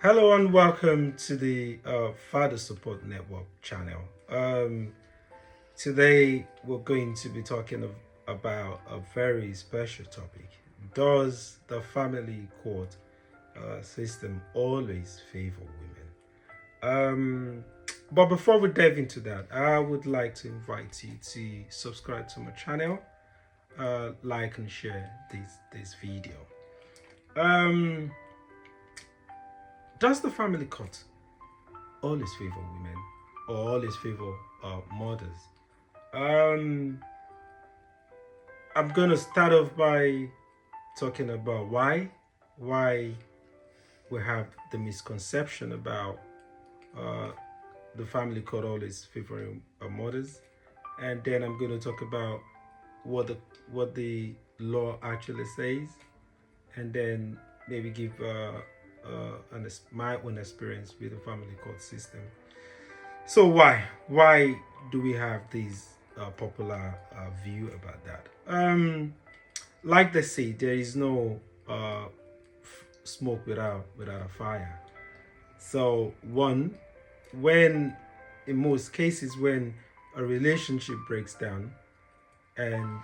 Hello and welcome to the Father Support Network channel. Today we're going to be talking about a very special topic. Does the family court system always favor women? But before we dive into that, I would like to invite you to subscribe to my channel, like and share this video. Um, does the family court always favor women or always favor mothers? Um, I'm gonna start off by talking about why we have the misconception about uh, the family court always favoring mothers, and then I'm gonna talk about what the what the law actually says, and then maybe give my own experience with the family court system. So why do we have this popular view about that? Like they say, there is no smoke without a fire. So one, when in most cases when a relationship breaks down, and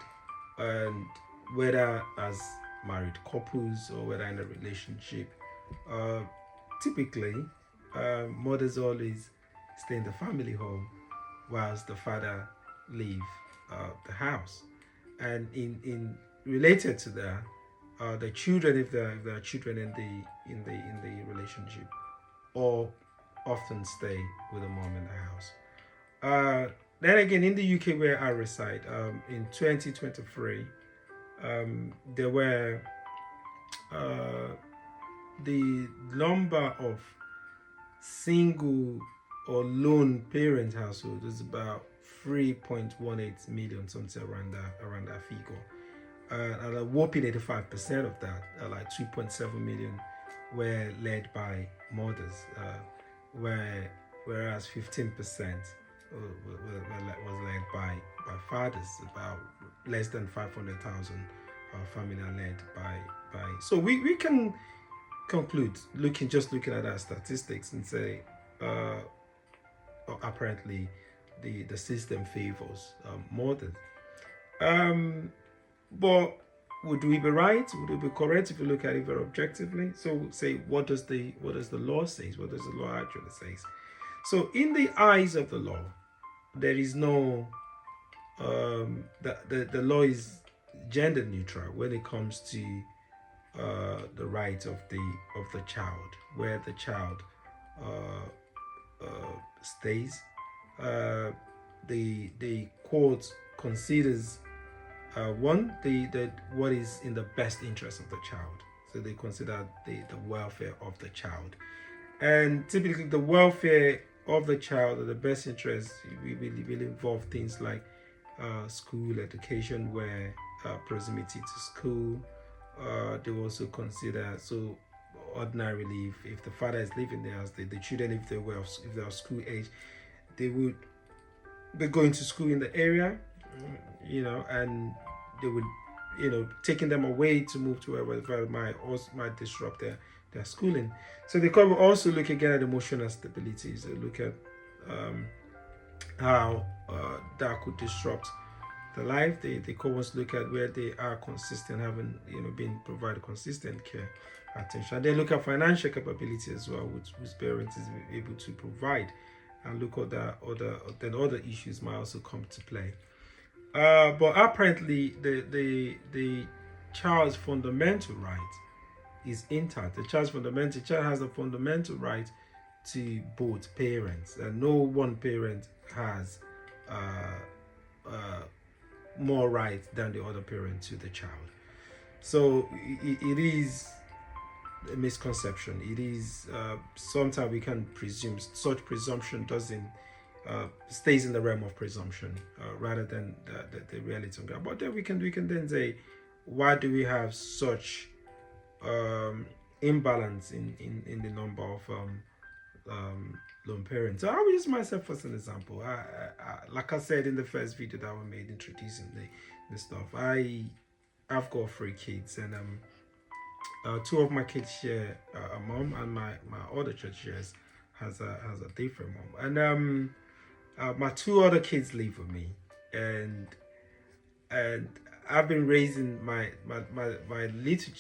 and whether as married couples or whether in a relationship, uh, typically mothers always stay in the family home whilst the father leave the house. And in related to that, the children, if there are children in the relationship, or often stay with the mom in the house. Then again, in the UK where I reside, in 2023, there were uh, the number of single or lone parent household is about 3.18 million, something around that figure. And a whopping 85% of that, like 2.7 million, were led by mothers, whereas 15% was led by fathers. About less than 500,000 family are led by. So we can conclude looking at our statistics and say uh, apparently the system favors mothers. Um, but would we be right? Would we be correct if you look at it very objectively? So say what does the law say? What does the law actually say? So in the eyes of the law, there is no the law is gender neutral when it comes to the rights of the child, where the child stays. Uh, the court considers one the what is in the best interest of the child. So they consider the welfare of the child, and typically the welfare of the child or the best interest will involve things like school education, where proximity to school. They also consider, so ordinarily if the father is living there, as the children, if they are school age, they would be going to school in the area, and they would, taking them away to move to wherever might disrupt their schooling. So they could also look again at emotional stability. So look at how that could disrupt the life. They could also look at where they are consistent, having been provided consistent care, attention. And they look at financial capability as well, which parents is able to provide, and look at other issues might also come to play. But apparently, the child's fundamental right is intact. The child has a fundamental right to both parents, and no one parent has uh, more right than the other parent to the child. So it is a misconception. It is sometimes we can presume such presumption doesn't stays in the realm of presumption rather than the reality of God. But then we can then say, why do we have such imbalance in the number of lone parents? So I will use myself as an example. Like I said in the first video that we made introducing the stuff, I've got three kids, and Two of my kids share a mom, and my other church has a different mom. And my two other kids live with me, and and I've been raising my little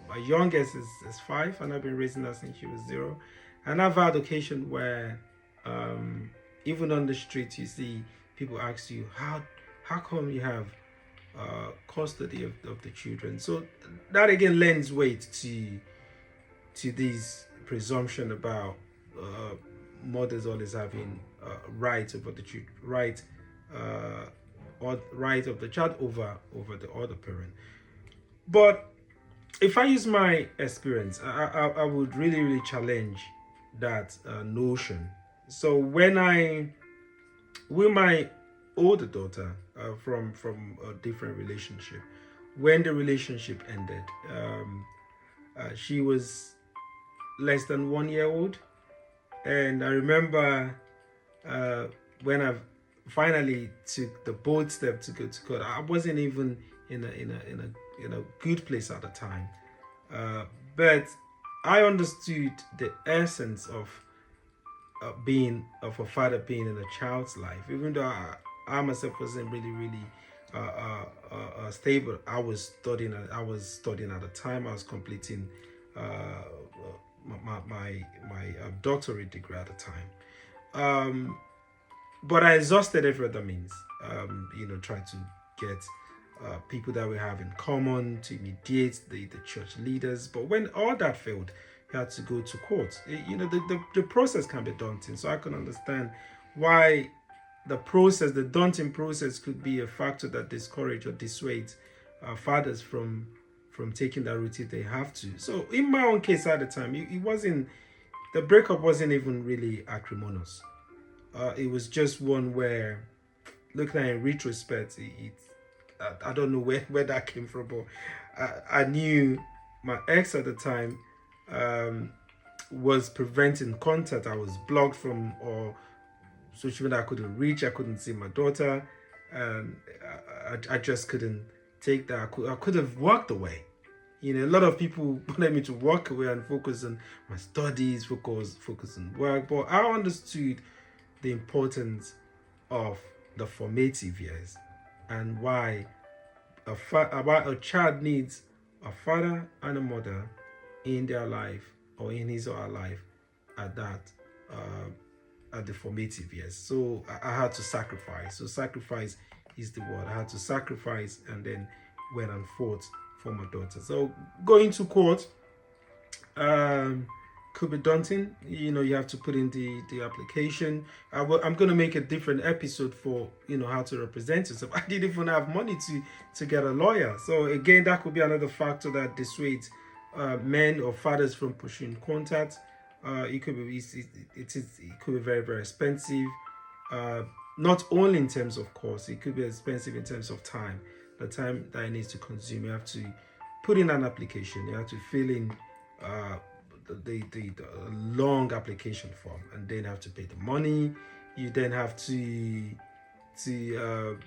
my youngest is 5, and I've been raising her since she was 0. And I've had occasion where um, even on the street you see people ask you how come you have custody of the children. So that again lends weight to this presumption about uh, mothers always having right over the children, uh, or right of the child over the other parent. But if I use my experience, I would really challenge that notion. So when I with my older daughter from a different relationship, when the relationship ended, she was less than 1 year old, and I remember uh, when I finally took the bold step to go to court. I wasn't even in a good place at the time, but I understood the essence of a father being in a child's life. Even though I myself wasn't really stable. I was studying at the time. I was completing uh, my doctorate degree at the time. But I exhausted every other means. Trying to get people that we have in common to mediate the church leaders. But when all that failed, you had to go to court. The process can be daunting. So I can understand why the daunting process could be a factor that discourage or dissuades fathers from taking that route if they have to. So in my own case at the time, it wasn't, the breakup wasn't even really acrimonious. It was just one where, looking at it in retrospect, I don't know where that came from, but I knew my ex at the time was preventing contact. I was blocked from or social media. I couldn't reach. I couldn't see my daughter, and I just couldn't take that. I could have walked away. A lot of people wanted me to walk away and focus on my studies, focus on work, but I understood the importance of the formative years and why a child needs a father and a mother in their life or in his or her life at at the formative years. So I had to sacrifice. So sacrifice is the word. I had to sacrifice and then went and fought for my daughter. So going to court could be daunting. You have to put in the application. I'm going to make a different episode for how to represent yourself. I didn't even have money to get a lawyer. So again, that could be another factor that dissuades men or fathers from pursuing contact. It could be very expensive. Not only in terms of cost, it could be expensive in terms of time. The time that it needs to consume. You have to put in an application. You have to fill in the long application form, and then have to pay the money. You then have to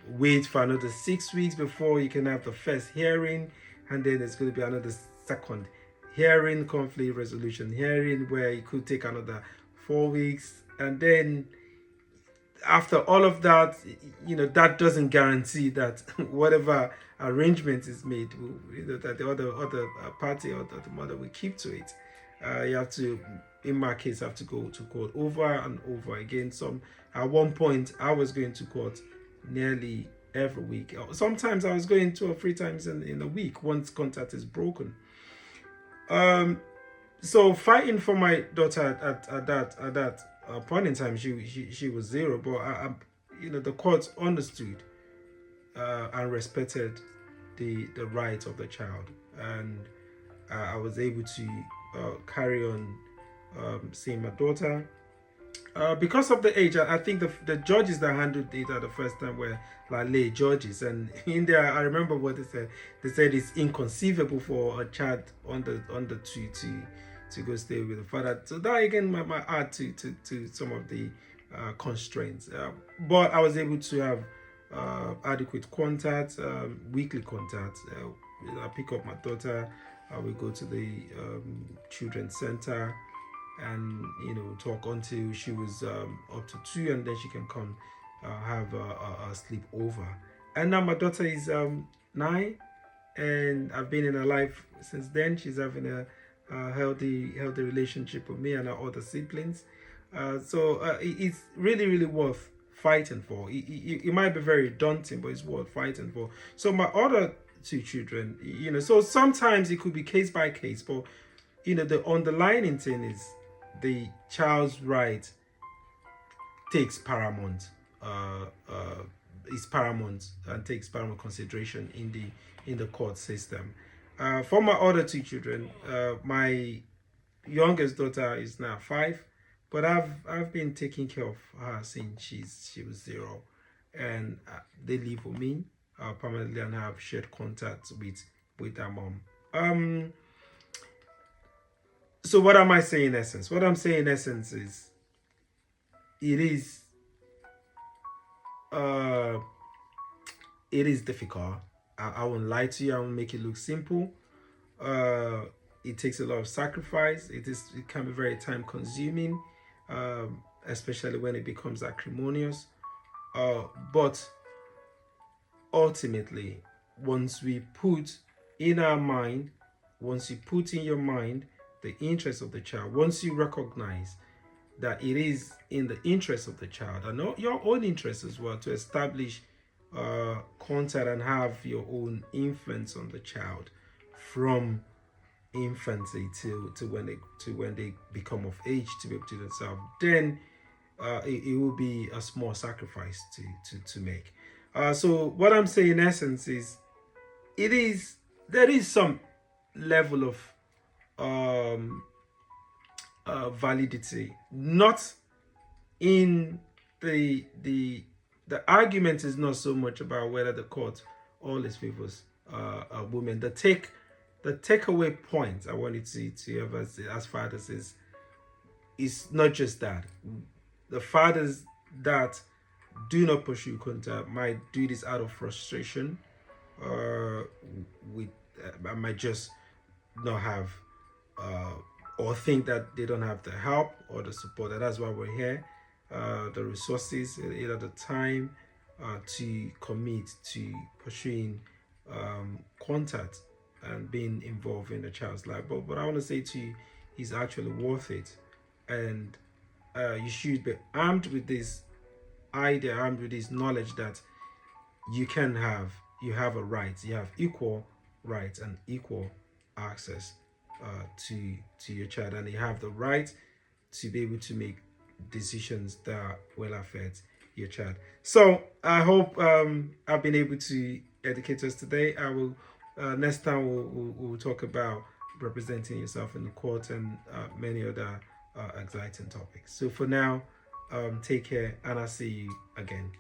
wait for another 6 weeks before you can have the first hearing, and then there's going to be another second hearing, conflict resolution hearing, where it could take another 4 weeks, and then after all of that, that doesn't guarantee that whatever arrangement is made, that the other party or the mother will keep to it. You have to, in my case, have to go to court over and over again. At one point, I was going to court nearly every week. Sometimes I was going 2 or 3 times in a week once contact is broken. So fighting for my daughter at that point in time, she was 0, but the court understood and respected the rights of the child, and I was able to carry on seeing my daughter. Because of the age, I think the judges that handled it at the first time were like lay judges, and in there I remember what they said. They said it's inconceivable for a child under 2 to go stay with the father. So that again might add to some of the constraints. But I was able to have adequate contact, weekly contact. I pick up my daughter I will go to the children's center and talk until she was up to 2, and then she can come have a sleepover. And now my daughter is 9, and I've been in her life since then. She's having a healthy relationship with me and our other siblings. So it's really worth fighting for. It might be very daunting, but it's worth fighting for. So my other 2 children, so sometimes it could be case by case, but the underlying thing is the child's right takes paramount. Is paramount and takes paramount consideration in the court system. For my other 2 children, my youngest daughter is now 5, but I've been taking care of her since she was 0, and they live with me permanently and have shared contact with her mom. So what am I saying in essence? What I'm saying in essence is it is difficult. I won't lie to you. I won't make it look simple. It takes a lot of sacrifice. It can be very time consuming, especially when it becomes acrimonious. But ultimately, once we put in our mind, once you put in your mind the interest of the child, once you recognize that it is in the interest of the child and not your own interest as well to establish contact and have your own influence on the child from infancy to when they become of age to be able to do themselves, then it will be a small sacrifice to make. So what I'm saying in essence is there is some level of validity, not in the argument is not so much about whether the court always favors women. The takeaway point I wanted to have as fathers is not just that. The fathers that do not pursue contact might do this out of frustration, I might just not have or think that they don't have the help or the support. And that's why we're here. The resources, either the time to commit to pursuing contact and being involved in the child's life. But I want to say to you, it's actually worth it. And you should be armed with this idea, armed with this knowledge that you have a right, you have equal rights and equal access to your child, and you have the right to be able to make decisions that will affect your child. So I hope I've been able to educate us today. I will next time we'll talk about representing yourself in the court and many other exciting topics. So for now, take care, and I'll see you again.